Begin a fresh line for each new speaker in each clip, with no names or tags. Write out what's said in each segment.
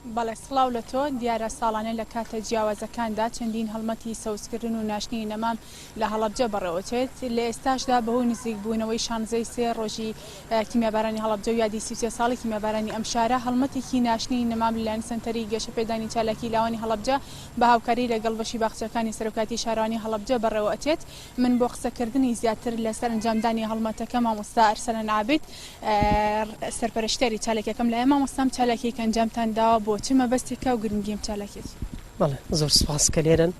بەڵێ سڵاو لە تۆ دیارە ساڵانە لە کاتە جیاوازەکاندا چەندین هەڵمەتی سەوزکردن و ناشتنی نەمام لە هەڵەبجە بەڕێوەچێت لە ئێستاشدا بەهۆی نزیک بوونەوەی 16 ڕۆژی کیمیابارانی هەڵەبجە و یادی 33 ساڵی کیمیابارانی ئەم شارە هەڵمەتێکی ناشتنی نەمام لەلایەن سەنتەری گەشەپێدانی چالاکی لاوانی هەڵەبجە بە هاوکاری لەگەڵ بەشی باخچەکانی سەرۆکاتی شارەوانی هەڵەبجە بەڕێوەچێت. من بۆ قسەکردنی زیاتر لەسەر ئەنجامدانی هەڵمەتەکە مامۆستا ئەرسەلەن عابید سەرپەرشتێری چالاکیەکەم لایە مامۆستام چالاکیەکە ئەنجامتان داوە بۆ چ مەبەستێکە و گرنگیم چالاکیت؟
بەڵێ زۆر سوپاس کە لێرن.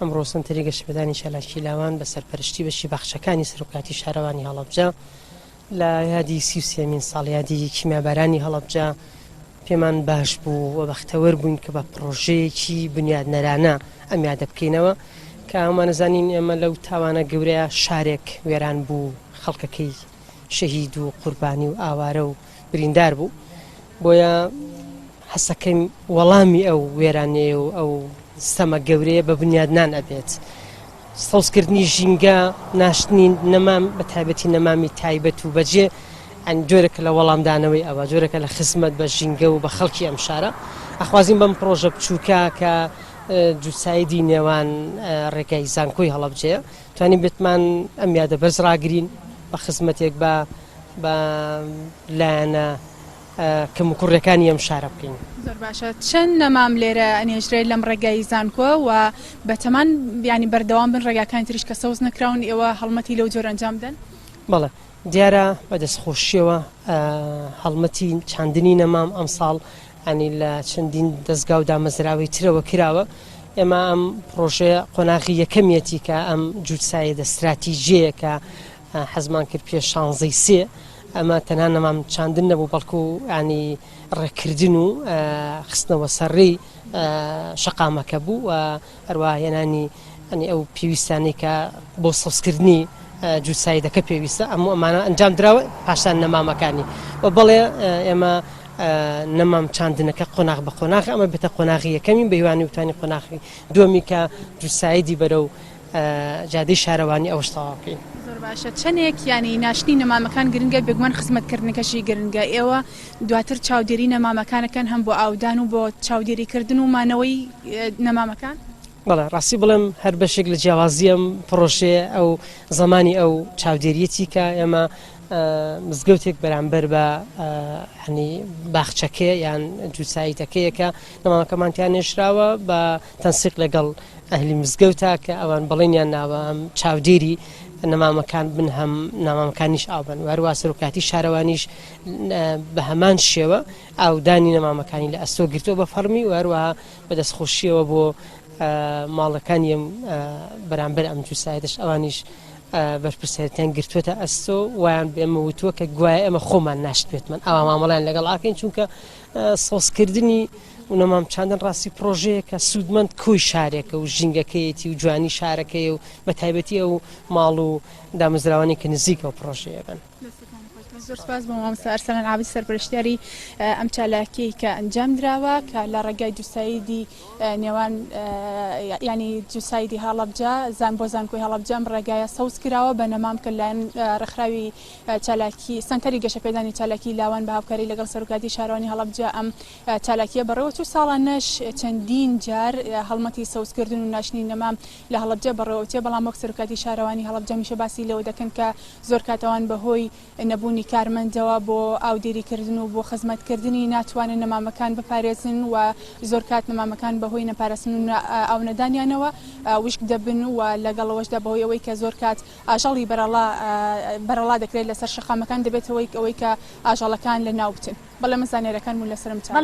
ئەمڕۆ سەنتەری گەشەپێدانی چالاکی لاوان بە سەرپەرشتی بەشی باخچەکانی سەرۆکاتی شارەوانی هەڵەبجە لە یادی 33مین ساڵ یادی کیمیابارانی هەڵەبجە پێمان باش بوو و بەختەوەر بووین کە بە پرۆژەیەکی بنیادنەرانە ئەم یادە بکەینەوە کە ئەومان نەزانین ئێمە لەو تاوانە گەورەیە شارێک وێران بوو، خەڵکەکەی شەهید و قوربانی و ئاوارە و بریندار بوو. بۆیە حەسەکەم وەڵامی ئەو وێرانەیە و ئەو سەمە گەورەیە بە بنیادنان ئەبێت. سەوزکردنی ژینگە ناشتنی نەمام بە تایبەتی نەمامی تایبەت و بەجێ ئەن جۆرەکە لە وەڵامدانەوەی ئەوە جۆرەکە لە خزمەت بە ژینگە و بە خەڵکی ئەم شارە. ئەخوازیم بەم پرۆژە بچووکە کە جوسایدی نێوان ڕێگای زانکۆی هەڵەبجەیە توانین بێتمان ئەم یادە بەرز ڕاگرین بە خزمەتێک بە لایەنە کەم و کوڕەکانی ئەم شارە بکەین.
زۆر باشە. چەند نەمام لێرە ئەنێژرێت لەم ڕێگای زانکۆ و بەتەمان بیانی بەردەوام بن ڕێگاکانی تریش کە سەوز نەکراون ئێوە هەڵمەتی لەو جۆرە ئەنجام بدەن؟
بەڵێ دیارە بە دەستخۆشیەوە هەڵمەتی چاندنی نەمام ئەم ساڵ ئەنی لە چەندین دەستگا و دامەزراوی ترەوە کراوە. ئێمە ئەم پرۆژەیە قۆناغی یەکەمیەتی کە ئەم جوتسایە استراتیژیەیە کە حەزمان کرد پێ 16 ئەمە تەنها نەمام چاندن نەبوو بەڵکو ینی ڕێکردن و خستنەوە سەرڕێی شەقامەکە بوو و هەروە هێنانی ئەنی ئەو پێویستانی کە بۆ سەوزکردنی جوتسایدەکە پێویستە ئەمانە ئەنجام درراوە پاشان نەمامەکانی و بەڵێ ئێمە نەمام چاندنەکە قۆناغ بە قۆناغ ئەمە بێتە قۆناغی یەکەمی بەیوانی وتانی قۆناغی دووەمی کە جوتسایدی بەرەو جادەی شارەوانی ئەوەشتاوا بکەین.
زۆر باشە. چەندێک ینی ناشتنی نەمامەکان گرنگە بێگومان خزمەتکردنەکەشی گرنگە. ئێوە دواتر چاودێری نەمامەکانەکەن هەم بۆ ئاودان و بۆ چاودێریکردن و مانەوەی نەمامەکان؟
بەڵێ ڕاستی بڵێم هەر بەشێک لە جیاوازیەم پرۆژێ ئەو زمانی ئەو چاودێریەتی کە ئێمە مزگەوتێک بەرامبەر بە هەنی باخچەکە یان جوتساییتەکەیە کە نەمامەکەمانتیان نێشراوە بە تەنسیق لەگەڵ ئەهلی مزگەوتە کە ئەوان بڵێنیان ناوە ئەم چاودێری نەمامەکان بن هەم نامامەکانیش ئاوبن و هەروە سەرۆکاتی شارەوانیش بە هەمان شێوە ئاودانی نەمامەکانی لە ئەستۆ گرتووە بە فەرمی و هەروەها بەدەستخۆشیەوە بۆ ماڵەکانیم بەرامبەر ئەم جوتساییتەش ئەوانیش بەرپرسیارەتیان گرتووەتە ئەستۆ ویان بێمە وتووە کە گوایە ئەمە خۆمان ناشتوێتمان ئەوە مامەڵیان لەگەڵ ئاکەین چونکە سەوزکردنی و نەمام چاندن ڕاستی پرۆژەیە کە سوودمەند کۆی شارێکە و ژینگەکەیەتی و جوانی شارەکەی و بە تایبەتی ئەو ماڵ و دامەزراوانی کە نزیکە و پرۆژەیە بن.
زۆر سپاس بۆ مامۆستا ئەرسەلەن عابید سەرپەرشتیاری ئەم چالاکیی کە ئەنجام دراوە کە لە ڕێگای جوتسایدی نێوان ینی جوتسایدی هەڵەبجە زان بۆ زانکۆی هەڵەبجە ئەم ڕێگایە سەوز کراوە بە نەمام کە لایەن ڕێکخراوی چالاکی سەنتەری گەشەپێدانی چالاکی لاوان بە هاوکاری لەگەڵ سەرۆکاتی شارەوانی هەڵەبجە ئەم چالاکیە بەڕێوەچوو ساڵانەش چەندین جار هەڵمەتی سەوزکردن و ناشتنی نەمام لە هەڵەبجە بەڕێوەچێ بەڵام وەک سەرۆکاتی شارەوانی هەڵەبجە میشە باسی لەوە دەکەن کە زۆر کاتەوان بەهۆی نەبوونی کارمەندەوە بۆ ئاودێریکردن و بۆ خزمەتکردنی ناتوانن نەمامەکان بپارێزن و زۆر کات نەمامەکان بەهۆی نەپارێزن و ئاونەدانیانەوە وشک دەبن و لەگەڵەوەشدا بەهۆی ئەوەی کە زۆر کات ئاژەڵی بەرەڵا دەکرێت لەسەر شەقامەکان دەبێتەوەی ئەوەی کە ئاژەڵەکان لە ناو بچن. بەڵێ مەزانێرەکانمون لەسەرم چاوە.